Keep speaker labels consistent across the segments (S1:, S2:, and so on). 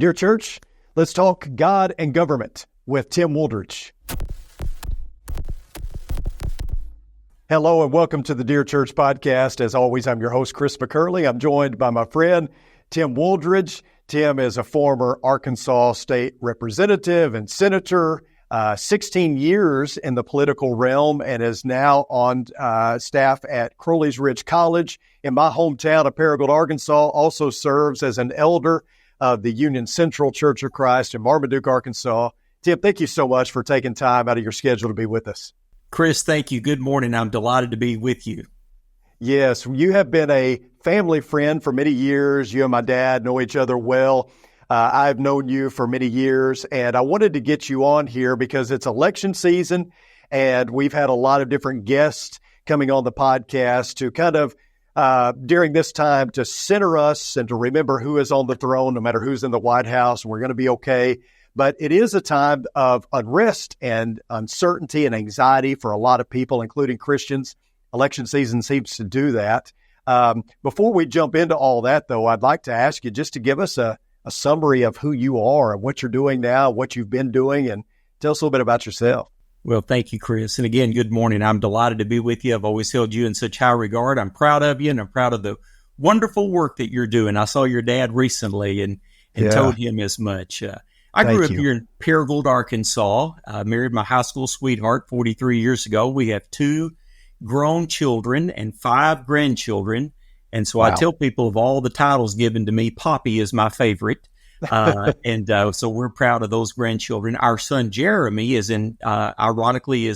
S1: Dear church, let's talk God and government with Tim Wooldridge. Hello and welcome to the Dear Church podcast. As always, I'm your host, Chris McCurley. I'm joined by my friend, Tim Wooldridge. Tim is a former Arkansas state representative and senator, 16 years in the political realm, and is now on staff at Crowley's Ridge College in my hometown of Paragould, Arkansas. Also serves as an elder of the Union Central Church of Christ in Marmaduke, Arkansas. Tim, thank you so much for taking time out of your schedule to be with us.
S2: Chris, thank you. Good morning. I'm delighted to be with you.
S1: Yes, you have been a family friend for many years. You and my dad know each other well. I've known you for many years, and I wanted to get you on here because it's election season, and we've had a lot of different guests coming on the podcast to kind of, during this time, to center us and to remember who is on the throne, no matter who's in the White House. We're going to be okay. But it is a time of unrest and uncertainty and anxiety for a lot of people, including Christians. Election season seems to do that. Before we jump into all that, though, I'd like to ask you just to give us a summary of who you are and what you're doing now, what you've been doing, and tell us a little bit about yourself.
S2: Well, thank you, Chris. And again, good morning. I'm delighted to be with you. I've always held you in such high regard. I'm proud of you, and I'm proud of the wonderful work that you're doing. I saw your dad recently and told him as much. I grew up here in Paragould, Arkansas. I married my high school sweetheart 43 years ago. We have 2 grown children and 5 grandchildren. And so I tell people of all the titles given to me, Poppy is my favorite. So we're proud of those grandchildren. Our son Jeremy is ironically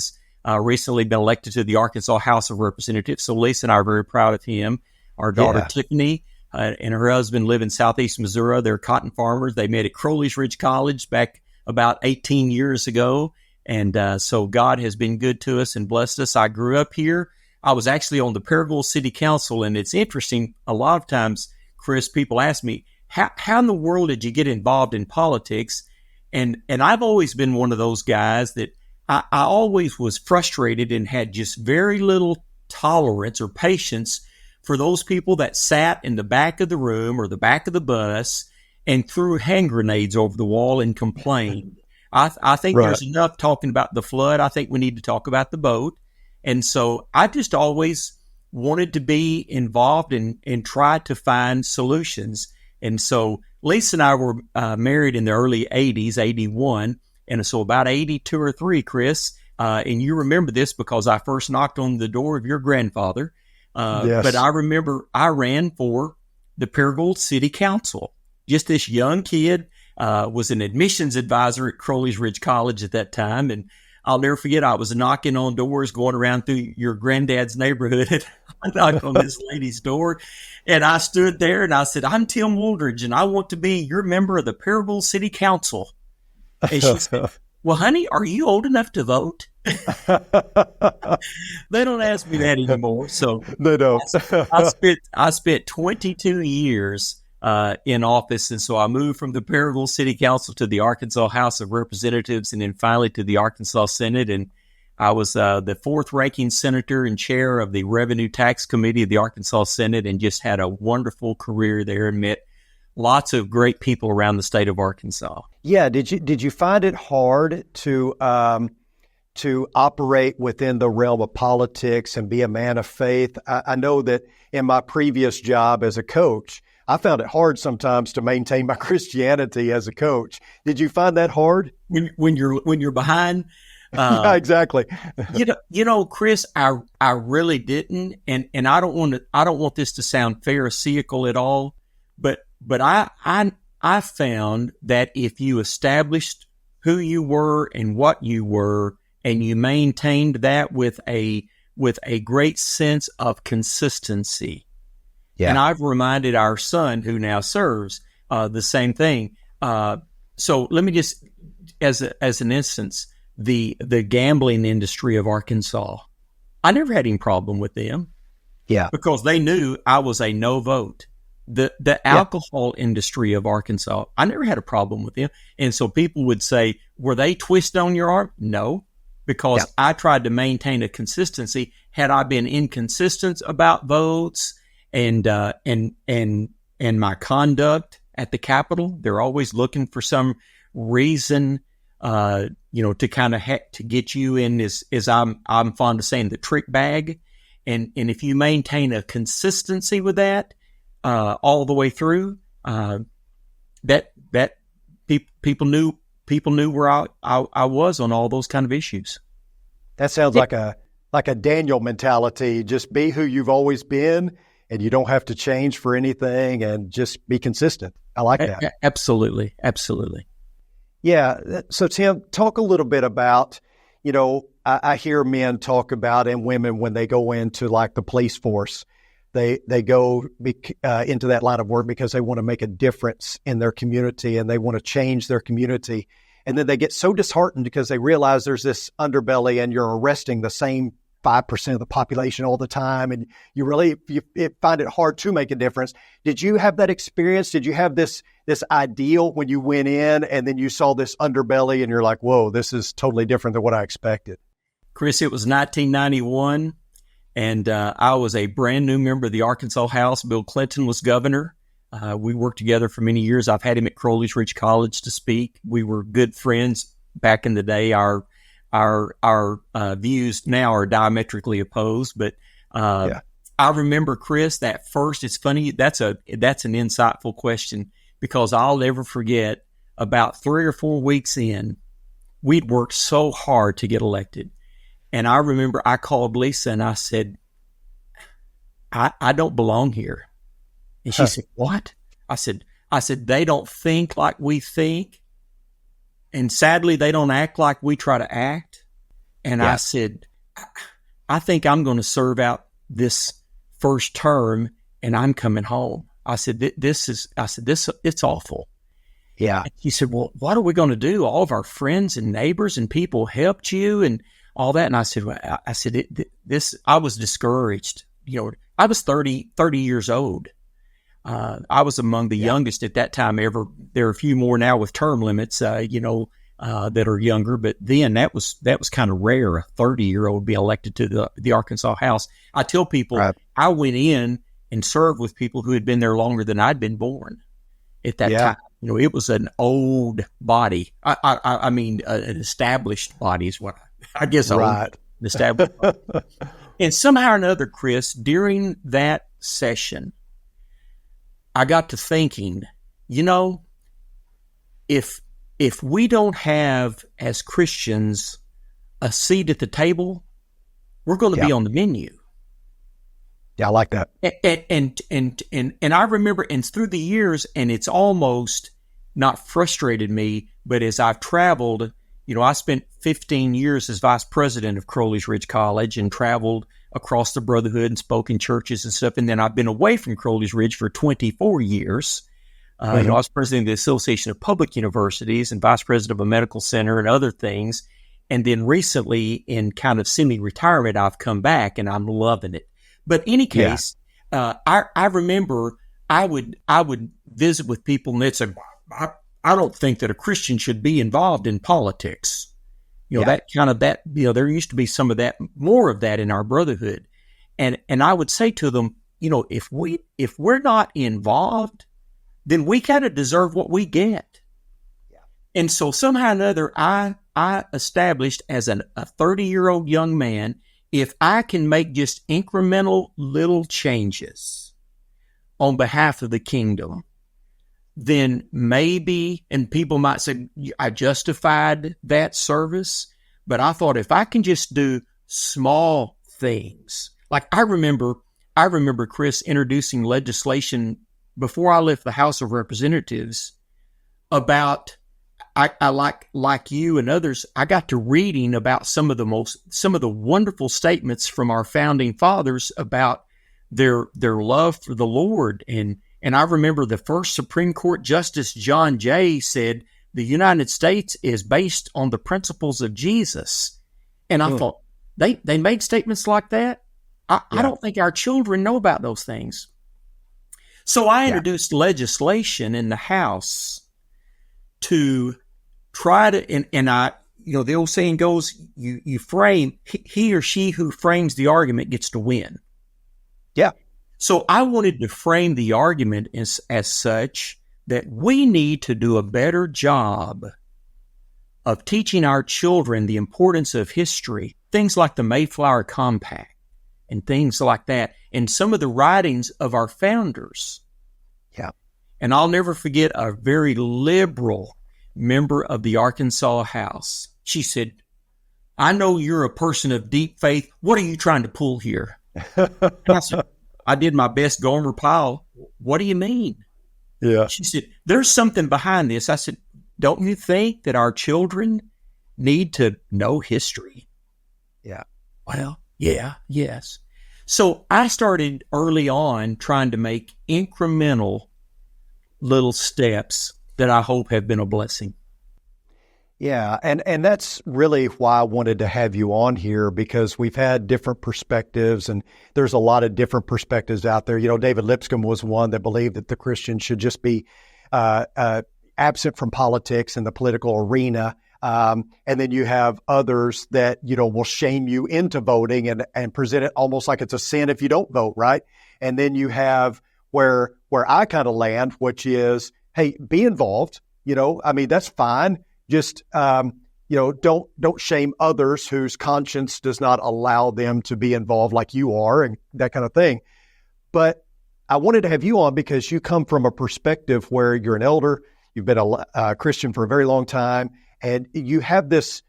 S2: recently been elected to the Arkansas House of Representatives. So Lisa and I are very proud of him. Our daughter Tiffany and her husband live in southeast Missouri. They're cotton farmers. They met at Crowley's Ridge College back about 18 years ago. And so God has been good to us and blessed us. I grew up here. I was actually on the Paragould City Council, and it's interesting. A lot of times, Chris, people ask me, how in the world did you get involved in politics? And I've always been one of those guys that I always was frustrated and had just very little tolerance or patience for those people that sat in the back of the room or the back of the bus and threw hand grenades over the wall and complained. I think there's enough talking about the flood. I think we need to talk about the boat. And so I just always wanted to be involved and try to find solutions. And so Lisa and I were married in the early 80s, 81. And so about 82 or 3, Chris, and you remember this because I first knocked on the door of your grandfather. But I remember I ran for the Paragould City Council. Just this young kid, was an admissions advisor at Crowley's Ridge College at that time. And I'll never forget, I was knocking on doors, going around through your granddad's neighborhood. And I knocked on this lady's door, and I stood there and I said, "I'm Tim Wooldridge, and I want to be your member of the Paragould City Council." And she said, "Well, honey, are you old enough to vote?" They don't ask me that anymore. So
S1: they don't.
S2: I spent 22 years in office. And so I moved from the Paragould City Council to the Arkansas House of Representatives and then finally to the Arkansas Senate. And I was the 4th ranking senator and chair of the Revenue Tax Committee of the Arkansas Senate, and just had a wonderful career there and met lots of great people around the state of Arkansas.
S1: Yeah. Did you find it hard to operate within the realm of politics and be a man of faith? I know that in my previous job as a coach, I found it hard sometimes to maintain my Christianity as a coach. Did you find that hard?
S2: When you're behind?
S1: Yeah, exactly.
S2: you know, Chris, I really didn't, and I don't want this to sound pharisaical at all, but I found that if you established who you were and what you were, and you maintained that with a great sense of consistency. Yeah. And I've reminded our son, who now serves, the same thing. So let me just, as an instance, the gambling industry of Arkansas, I never had any problem with them.
S1: Yeah.
S2: Because they knew I was a no vote. The alcohol industry of Arkansas, I never had a problem with them. And so people would say, were they twisted on your arm? No, because I tried to maintain a consistency. Had I been inconsistent about votes and my conduct, at the Capitol. They're always looking for some reason, to kind of to get you in, as I'm fond of saying, the trick bag. And if you maintain a consistency with that all the way through, that people knew where I was on all those kind of issues.
S1: That sounds like a Daniel mentality. Just be who you've always been, and you don't have to change for anything, and just be consistent. I like that.
S2: Absolutely. Absolutely.
S1: Yeah. So Tim, talk a little bit about, I hear men talk about, and women, when they go into like the police force, they go into that line of work because they want to make a difference in their community and they want to change their community. And then they get so disheartened because they realize there's this underbelly and you're arresting the same 5% of the population all the time. And you really find it hard to make a difference. Did you have that experience? Did you have this ideal when you went in and then you saw this underbelly and you're like, whoa, this is totally different than what I expected?
S2: Chris, it was 1991 and I was a brand new member of the Arkansas House. Bill Clinton was governor. We worked together for many years. I've had him at Crowley's Ridge College to speak. We were good friends back in the day. Our views now are diametrically opposed, but I remember, Chris, that first. It's funny. That's an insightful question, because I'll never forget. About 3 or 4 weeks in, we'd worked so hard to get elected, and I remember I called Lisa and I said, "I don't belong here." And she said, "What?" I said, "They don't think like we think. And sadly, they don't act like we try to act." And I said, "I think I'm going to serve out this first term and I'm coming home." I said, it's awful.
S1: Yeah.
S2: And she said, "Well, what are we going to do? All of our friends and neighbors and people helped you and all that." And I said, I was discouraged. I was 30 years old. I was among the youngest at that time ever. There are a few more now with term limits, that are younger, but then that was kind of rare. A 30-year-old be elected to the Arkansas House. I tell people, right, I went in and served with people who had been there longer than I'd been born at that time. It was an old body. I mean, an established body is what I guess. Right. An established body. And somehow or another, Chris, during that session, I got to thinking, if we don't have, as Christians, a seat at the table, we're going to be on the menu.
S1: Yeah, I like that.
S2: And I remember, and through the years, and it's almost not frustrated me, but as I've traveled, I spent 15 years as vice president of Crowley's Ridge College and traveled across the Brotherhood and spoke in churches and stuff. And then I've been away from Crowley's Ridge for 24 years. I was president of the Association of Public Universities and vice president of a medical center and other things. And then recently, in kind of semi-retirement, I've come back and I'm loving it. But in any case, I remember I would visit with people and they'd say, I don't think that a Christian should be involved in politics. There used to be some of that, more of that in our brotherhood. And I would say to them, if we're not involved, then we kind of deserve what we get. Yeah. And so somehow or another, I established as a 30-year-old young man, if I can make just incremental little changes on behalf of the kingdom, then maybe, and people might say, I justified that service, but I thought if I can just do small things, like I remember, Chris, introducing legislation before I left the House of Representatives about, I like you and others, I got to reading about some of the wonderful statements from our founding fathers about their love for the Lord. And I remember the first Supreme Court Justice, John Jay, said, the United States is based on the principles of Jesus. And I thought, they made statements like that? I don't think our children know about those things. So I introduced legislation in the House to try to, and I, the old saying goes, you frame, he or she who frames the argument gets to win. Yeah. So I wanted to frame the argument as such that we need to do a better job of teaching our children the importance of history, things like the Mayflower Compact and things like that, and some of the writings of our founders.
S1: Yeah.
S2: And I'll never forget a very liberal member of the Arkansas House. She said, I know you're a person of deep faith. What are you trying to pull here? And I said, I did my best going reply. What do you mean?
S1: Yeah.
S2: She said, there's something behind this. I said, don't you think that our children need to know history?
S1: Yeah.
S2: Well, yeah, yes. So I started early on trying to make incremental little steps that I hope have been a blessing.
S1: Yeah, and that's really why I wanted to have you on here, because we've had different perspectives, and there's a lot of different perspectives out there. You know, David Lipscomb was one that believed that the Christians should just be absent from politics and the political arena. And then you have others that, you know, will shame you into voting and present it almost like it's a sin if you don't vote, right? And then you have where I kind of land, which is, hey, be involved. You know, I mean, that's fine. Just, you know, don't shame others whose conscience does not allow them to be involved like you are and that kind of thing. But I wanted to have you on because you come from a perspective where you're an elder, you've been a Christian for a very long time, and you have this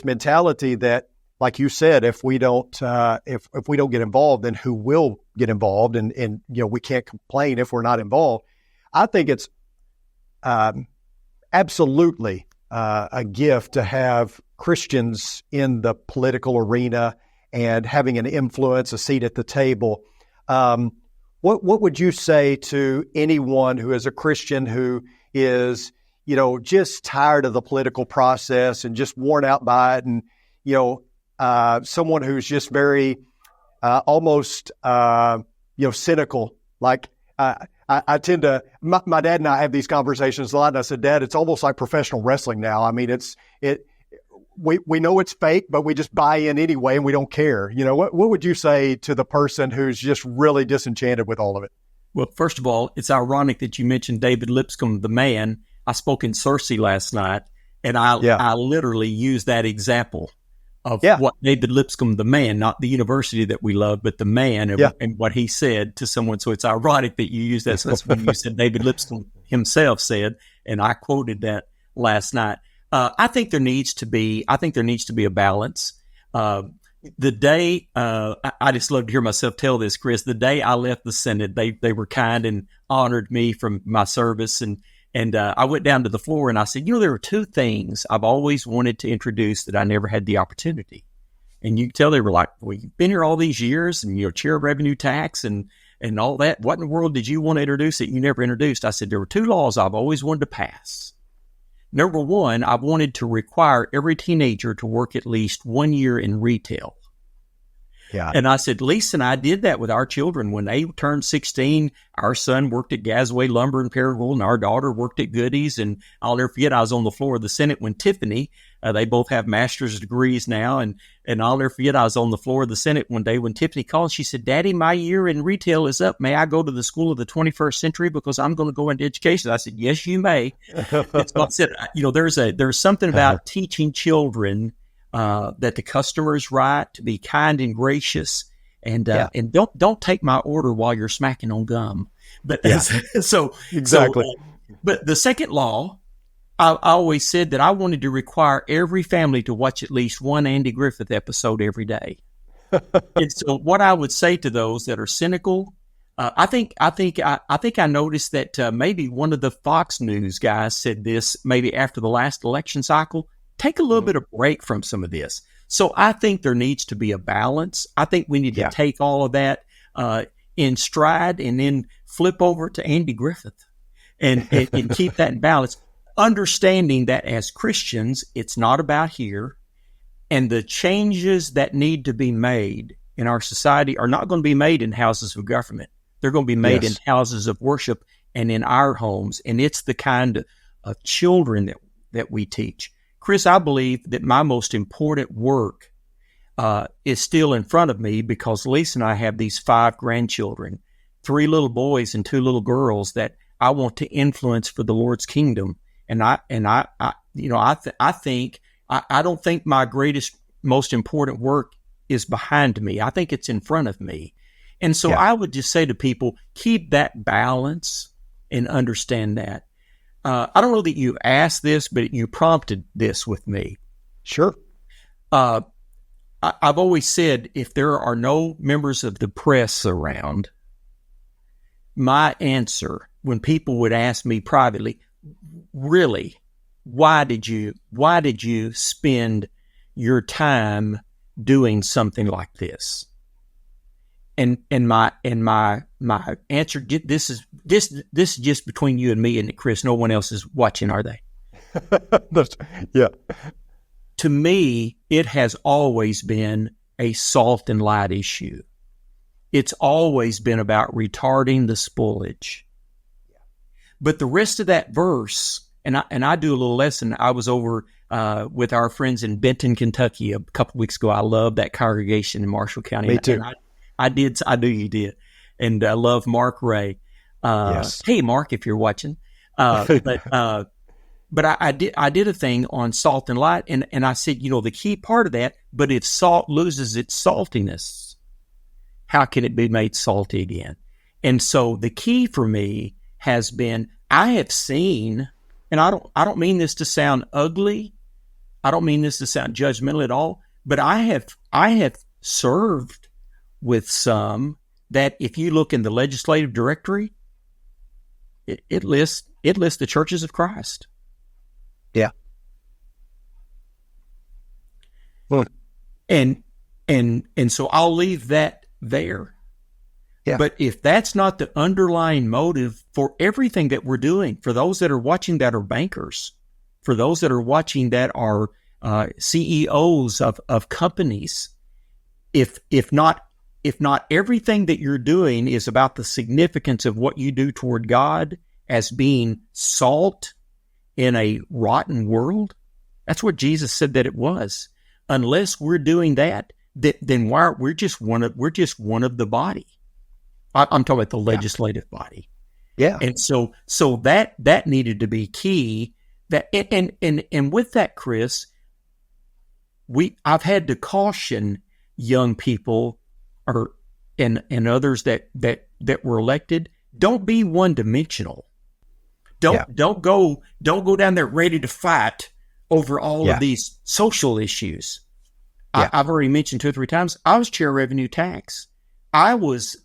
S1: mentality that, like you said, if we don't get involved, then who will get involved? And you know, we can't complain if we're not involved. I think it's absolutely a gift to have Christians in the political arena and having an influence, a seat at the table. What would you say to anyone who is a Christian who is, you know, just tired of the political process and just worn out by it, and, you know, someone who's just very almost, you know, cynical? Like, I tend to, my dad and I have these conversations a lot, and I said, Dad, it's almost like professional wrestling now. I mean, we know it's fake, but we just buy in anyway, and we don't care. You know, what would you say to the person who's just really disenchanted with all of it?
S2: Well, first of all, it's ironic that you mentioned David Lipscomb, the man. I spoke in Cersei last night, and I literally used that example of what David Lipscomb, the man, not the university that we love, but the man, and what he said to someone. So it's ironic that you used that. So that's when you said David Lipscomb himself said, and I quoted that last night. I think there needs to be a balance. The day, I just love to hear myself tell this, Chris, the day I left the Senate, they were kind and honored me from my service. And I went down to the floor and I said, you know, there are two things I've always wanted to introduce that I never had the opportunity. And you can tell they were like, well, you've been here all these years and you're chair of revenue tax and all that. What in the world did you want to introduce that you never introduced? I said, there were two laws I've always wanted to pass. Number one, I wanted to require every teenager to work at least 1 year in retail. Yeah. And I said, Lisa and I did that with our children. When they turned 16, our son worked at Gasway Lumber in Paragould, and our daughter worked at Goody's. And I'll never forget, I was on the floor of the Senate when Tiffany, they both have master's degrees now. And I'll never forget, I was on the floor of the Senate one day when Tiffany called. She said, Daddy, my year in retail is up. May I go to the school of the 21st century because I'm going to go into education? I said, yes, you may. So I said, you know, there's something about teaching children that the customer is right, to be kind and gracious, and don't take my order while you're smacking on gum. But so exactly. But the second law, I always said that I wanted to require every family to watch at least one Andy Griffith episode every day. And so what I would say to those that are cynical, I think I noticed that maybe one of the Fox News guys said this maybe after the last election cycle. Take a little bit of break from some of this. So I think there needs to be a balance. I think we need to take all of that in stride and then flip over to Andy Griffith and keep that in balance, understanding that as Christians, it's not about here, and the changes that need to be made in our society are not going to be made in houses of government. They're going to be made in houses of worship and in our homes, and it's the kind of children that we teach. Chris, I believe that my most important work is still in front of me because Lisa and I have these 5 grandchildren, 3 little boys and 2 little girls that I want to influence for the Lord's kingdom. And I don't think my greatest, most important work is behind me. I think it's in front of me. And so I would just say to people, keep that balance and understand that. I don't know that you asked this, but you prompted this with me.
S1: Sure.
S2: I've always said, if there are no members of the press around, my answer when people would ask me privately, really, why did you spend your time doing something like this? And my answer, this is just between you and me, and Chris. No one else is watching, are they?
S1: Yeah.
S2: To me, it has always been a salt and light issue. It's always been about retarding the spoilage. But the rest of that verse, and I do a little lesson. I was over with our friends in Benton, Kentucky a couple weeks ago. I love that congregation in Marshall County.
S1: Me too.
S2: And you did. And I love Mark Ray.
S1: Yes.
S2: Hey, Mark, if you're watching. But I did a thing on salt and light, and I said, the key part of that, but if salt loses its saltiness, how can it be made salty again? And so the key for me has been, I have seen, and I don't mean this to sound ugly, I don't mean this to sound judgmental at all, but I have served with some that if you look in the legislative directory, it lists the churches of Christ.
S1: Yeah.
S2: Well, and so I'll leave that there.
S1: Yeah.
S2: But if that's not the underlying motive for everything that we're doing, for those that are watching that are bankers, for those that are watching that are CEOs of companies, if not everything that you're doing is about the significance of what you do toward God as being salt in a rotten world, that's what Jesus said that it was. Unless we're doing that, then we're just one of the body. I'm talking about the legislative body.
S1: Yeah.
S2: And so that needed to be key. That and with that, Chris, I've had to caution young people and others that were elected, don't be one dimensional. Don't go down there ready to fight over all of these social issues. Yeah. I've already mentioned 2 or 3 times, I was chair of revenue tax. I was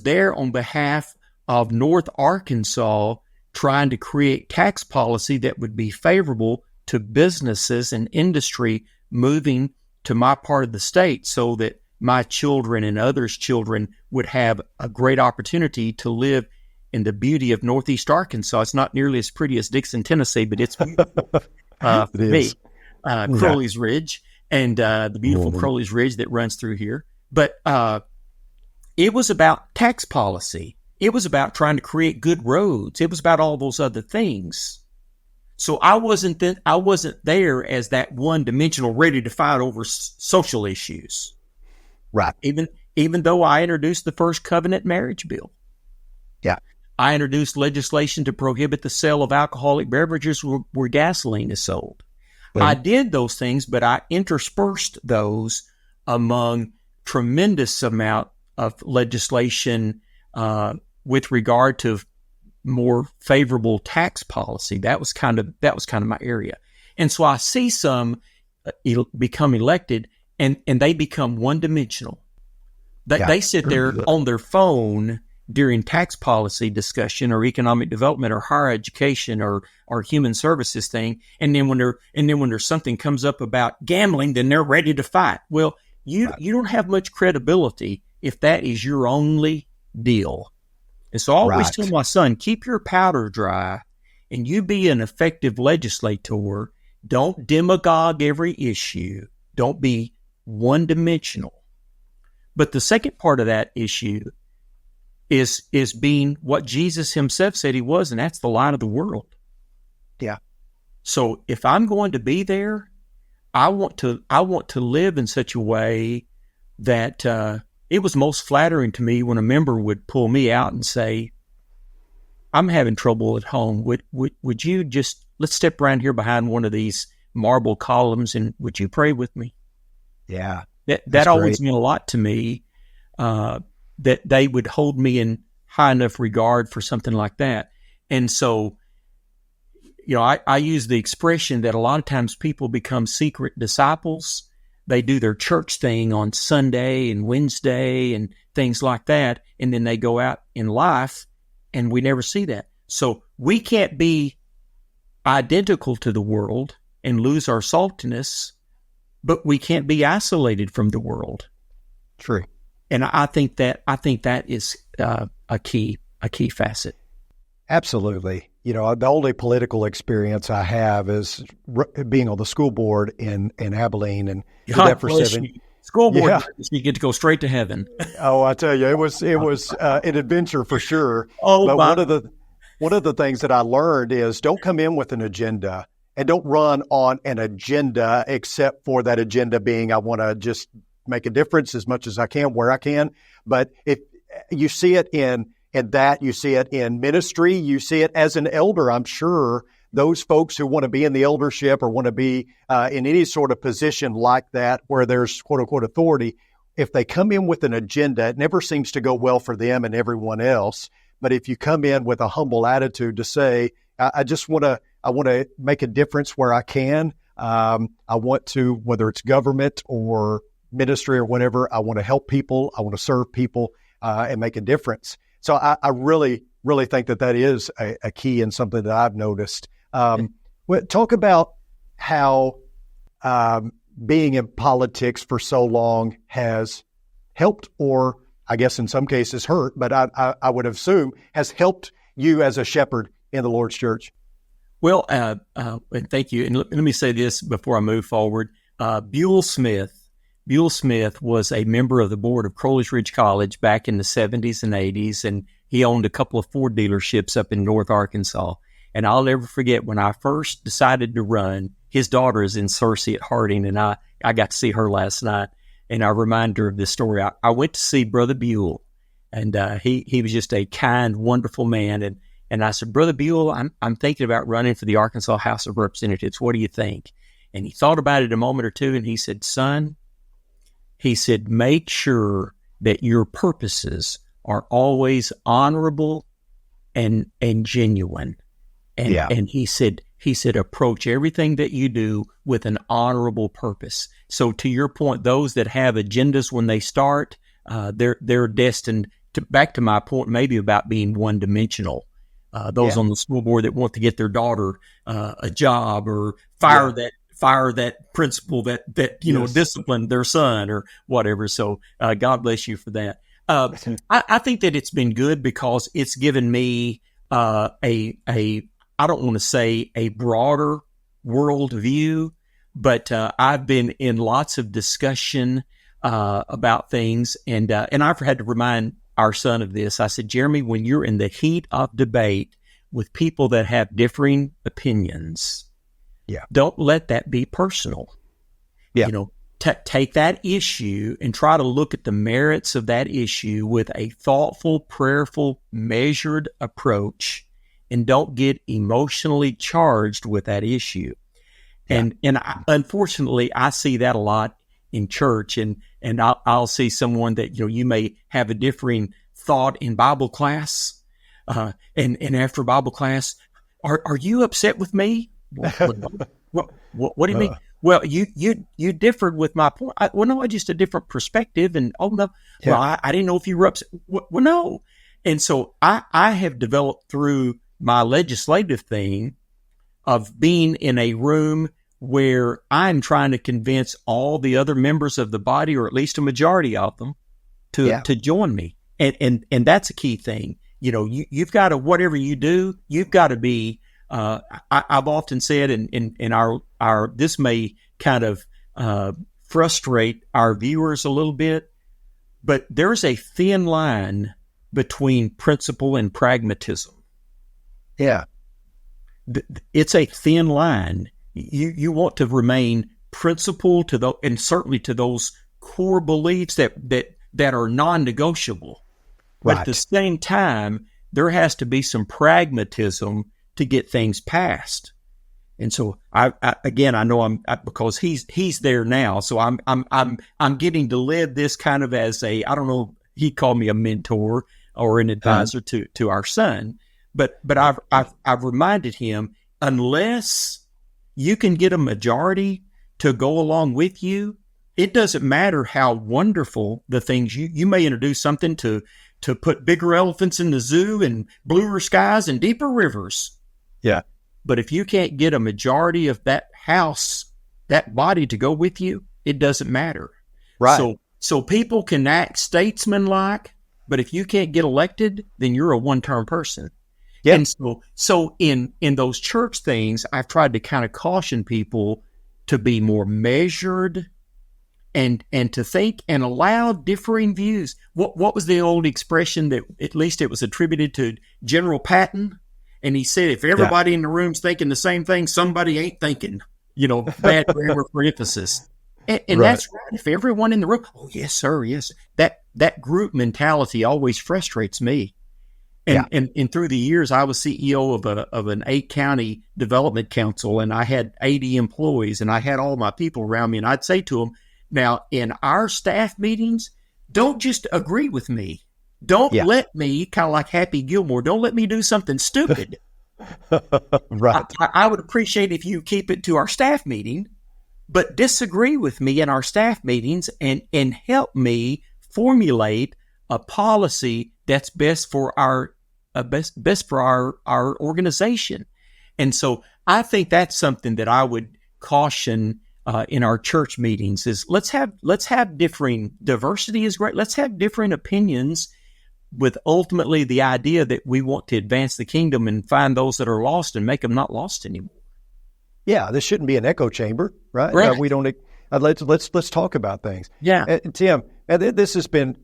S2: there on behalf of North Arkansas trying to create tax policy that would be favorable to businesses and industry moving to my part of the state so that my children and others' children would have a great opportunity to live in the beauty of Northeast Arkansas. It's not nearly as pretty as Dixon, Tennessee, but it's beautiful. Crowley's Ridge and the beautiful Crowley's Ridge that runs through here. But it was about tax policy. It was about trying to create good roads. It was about all those other things. So I wasn't there as that one-dimensional ready to fight over social issues.
S1: Right.
S2: Even though I introduced the first covenant marriage bill.
S1: Yeah.
S2: I introduced legislation to prohibit the sale of alcoholic beverages where gasoline is sold. Well, I did those things, but I interspersed those among tremendous amount of legislation with regard to more favorable tax policy. That was kind of my area. And so I see some become elected and they become one-dimensional. They sit there on their phone during tax policy discussion or economic development or higher education or human services thing, and then when there's something comes up about gambling, then they're ready to fight. Well, you don't have much credibility if that is your only deal. And so I always tell my son, keep your powder dry and you be an effective legislator. Don't demagogue every issue. Don't be one-dimensional. But the second part of that issue is being what Jesus himself said he was, and that's the light of the world.
S1: Yeah.
S2: So if I'm going to be there, I want to live in such a way that it was most flattering to me when a member would pull me out and say, I'm having trouble at home. Would you just, let's step around here behind one of these marble columns and would you pray with me?
S1: Yeah.
S2: That always meant a lot to me, that they would hold me in high enough regard for something like that. And so, I use the expression that a lot of times people become secret disciples. They do their church thing on Sunday and Wednesday and things like that, and then they go out in life, and we never see that. So we can't be identical to the world and lose our saltiness, but we can't be isolated from the world.
S1: True.
S2: And I think that is a key facet.
S1: Absolutely. The only political experience I have is being on the school board in Abilene, and did that for 7 years.
S2: School board, you get to go straight to heaven.
S1: Oh, I tell you, it was an adventure for sure.
S2: Oh,
S1: but one of the things that I learned is don't come in with an agenda, and don't run on an agenda except for that agenda being I want to just make a difference as much as I can where I can. But if you see it in that, you see it in ministry, you see it as an elder. I'm sure those folks who want to be in the eldership or want to be in any sort of position like that where there's quote unquote authority, if they come in with an agenda, it never seems to go well for them and everyone else. But if you come in with a humble attitude to say, I want to make a difference where I can. I want to, whether it's government or ministry or whatever, I want to help people. I want to serve people and make a difference. So I really, really think that is a key and something that I've noticed. Talk about how being in politics for so long has helped, or I guess in some cases hurt, but I would assume has helped you as a shepherd in the Lord's church.
S2: Well, thank you. And let me say this before I move forward. Buell Smith was a member of the board of Crowley's Ridge College back in the 70s and 80s, and he owned a couple of Ford dealerships up in North Arkansas. And I'll never forget when I first decided to run, his daughter is in Searcy at Harding, and I got to see her last night, and I remind her of this story. I went to see Brother Buell, and he was just a kind, wonderful man. And I said, Brother Buell, I'm thinking about running for the Arkansas House of Representatives. What do you think? And he thought about it a moment or two, and he said, son, he said, make sure that your purposes are always honorable and genuine. And he said, approach everything that you do with an honorable purpose. So to your point, those that have agendas when they start, they're destined to, back to my point, maybe about being one-dimensional. Those on the school board that want to get their daughter a job or fire that principal that disciplined their son or whatever. So God bless you for that. I think that it's been good because it's given me I don't want to say a broader world view, but I've been in lots of discussion about things, and I've had to remind our son of this. I said, Jeremy, when you're in the heat of debate with people that have differing opinions, don't let that be personal. Take that issue and try to look at the merits of that issue with a thoughtful, prayerful, measured approach, and don't get emotionally charged with that issue. And unfortunately, I see that a lot in church, and I'll see someone that you may have a differing thought in Bible class, and after Bible class, are you upset with me? What do you mean? Well, you differed with my point. No, just a different perspective. And well, I didn't know if you were upset. Well, no. And so I have developed through my legislative thing of being in a room where I'm trying to convince all the other members of the body, or at least a majority of them, to join me. And that's a key thing. You've got to, whatever you do, you've got to be, I've often said, in our this may kind of frustrate our viewers a little bit, but there's a thin line between principle and pragmatism.
S1: Yeah.
S2: It's a thin line. You want to remain principled to those, and certainly to those core beliefs that are non-negotiable. But at the same time, there has to be some pragmatism to get things passed. And so I know because he's there now. So I'm getting to live this kind of as I don't know, he called me a mentor or an advisor to our son. But I've reminded him, unless you can get a majority to go along with you, it doesn't matter how wonderful the things you may introduce something to put bigger elephants in the zoo and bluer skies and deeper rivers.
S1: Yeah.
S2: But if you can't get a majority of that house, that body to go with you, it doesn't matter.
S1: Right.
S2: So people can act statesmanlike, but if you can't get elected, then you're a one-term person. Yeah. And so in those church things, I've tried to kind of caution people to be more measured and to think and allow differing views. What was the old expression that at least it was attributed to General Patton? And he said, if everybody in the room's thinking the same thing, somebody ain't thinking, bad grammar for emphasis. And right. That's right. If everyone in the room, oh, yes, sir, yes. That group mentality always frustrates me. And through the years, I was CEO of an 8-county development council, and I had 80 employees, and I had all my people around me. And I'd say to them, now, in our staff meetings, don't just agree with me. Don't let me, kind of like Happy Gilmore, don't let me do something stupid.
S1: Right.
S2: I would appreciate if you keep it to our staff meeting, but disagree with me in our staff meetings and help me formulate a policy that's best for our organization. And so I think that's something that I would caution in our church meetings is let's have differing. Diversity is great. Let's have different opinions with ultimately the idea that we want to advance the kingdom and find those that are lost and make them not lost anymore.
S1: Yeah, this shouldn't be an echo chamber, right?
S2: Right.
S1: We don't. Let's talk about things.
S2: Yeah,
S1: Tim, this has been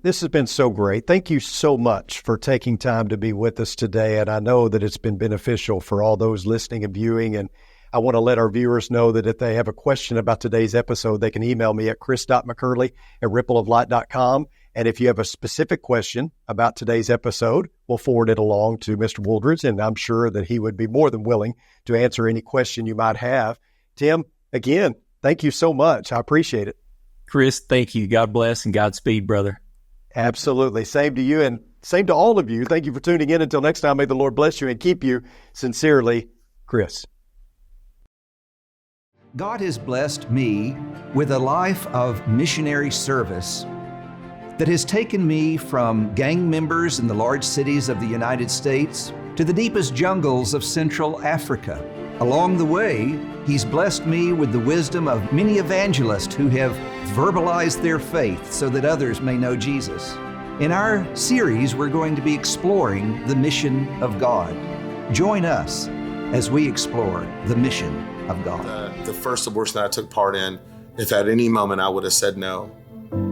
S1: so great. Thank you so much for taking time to be with us today, and I know that it's been beneficial for all those listening and viewing. And I want to let our viewers know that if they have a question about today's episode, they can email me at chris.mccurley@rippleoflight.com. And if you have a specific question about today's episode, we'll forward it along to Mr. Wooldridge, and I'm sure that he would be more than willing to answer any question you might have. Tim, again, thank you so much. I appreciate it.
S2: Chris, thank you. God bless and Godspeed, brother.
S1: Absolutely. Same to you and same to all of you. Thank you for tuning in. Until next time, may the Lord bless you and keep you. Sincerely, Chris.
S3: God has blessed me with a life of missionary service that has taken me from gang members in the large cities of the United States to the deepest jungles of Central Africa. Along the way, He's blessed me with the wisdom of many evangelists who have verbalized their faith so that others may know Jesus. In our series, we're going to be exploring the mission of God. Join us as we explore the mission of God.
S4: The first abortion that I took part in, if at any moment I would have said no,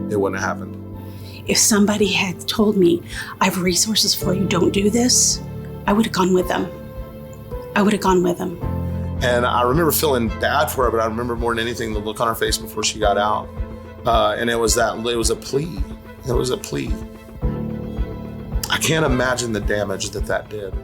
S4: it wouldn't have happened.
S5: If somebody had told me, I have resources for you, don't do this, I would have gone with them.
S4: And I remember feeling bad for her, but I remember more than anything the look on her face before she got out. And it was a plea. It was a plea. I can't imagine the damage that did.